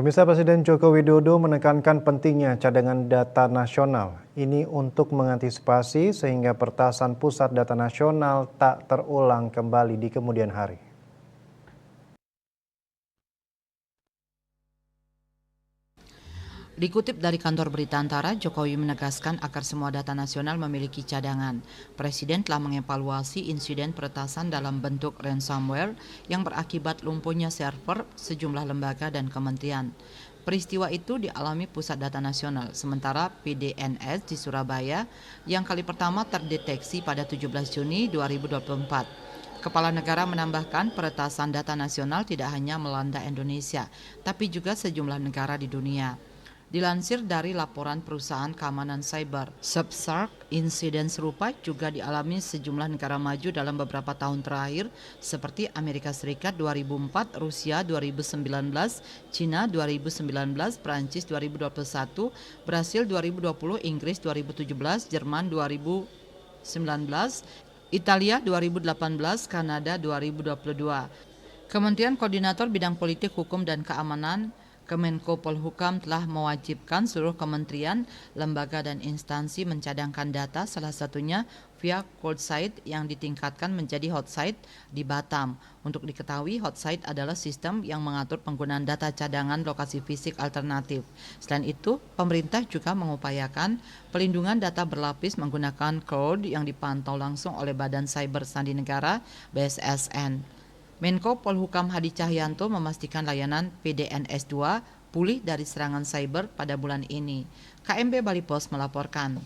Pemirsa, Presiden Joko Widodo menekankan pentingnya cadangan data nasional. Ini untuk mengantisipasi sehingga pertasan pusat data nasional tak terulang kembali di kemudian hari. Dikutip dari kantor berita Antara, Jokowi menegaskan agar semua data nasional memiliki cadangan. Presiden telah mengevaluasi insiden peretasan dalam bentuk ransomware yang berakibat lumpuhnya server sejumlah lembaga dan kementerian. Peristiwa itu dialami Pusat Data Nasional, sementara PDNS di Surabaya yang kali pertama terdeteksi pada 17 Juni 2024. Kepala negara menambahkan peretasan data nasional tidak hanya melanda Indonesia, tapi juga sejumlah negara di dunia. Dilansir dari laporan perusahaan keamanan cyber, Subsarc, insiden serupa juga dialami sejumlah negara maju dalam beberapa tahun terakhir seperti Amerika Serikat 2004, Rusia 2019, Cina 2019, Prancis 2021, Brasil 2020, Inggris 2017, Jerman 2019, Italia 2018, Kanada 2022. Kementerian Koordinator Bidang Politik, Hukum, dan Keamanan Kemenko Polhukam telah mewajibkan seluruh kementerian, lembaga, dan instansi mencadangkan data, salah satunya via cold site yang ditingkatkan menjadi hot site di Batam. Untuk diketahui, hot site adalah sistem yang mengatur penggunaan data cadangan lokasi fisik alternatif. Selain itu, pemerintah juga mengupayakan pelindungan data berlapis menggunakan cloud yang dipantau langsung oleh Badan Cyber Sandi Negara (BSSN). Menko Polhukam Hadi Cahyanto memastikan layanan PDNS 2 pulih dari serangan cyber pada bulan ini. KMB Bali Pos melaporkan.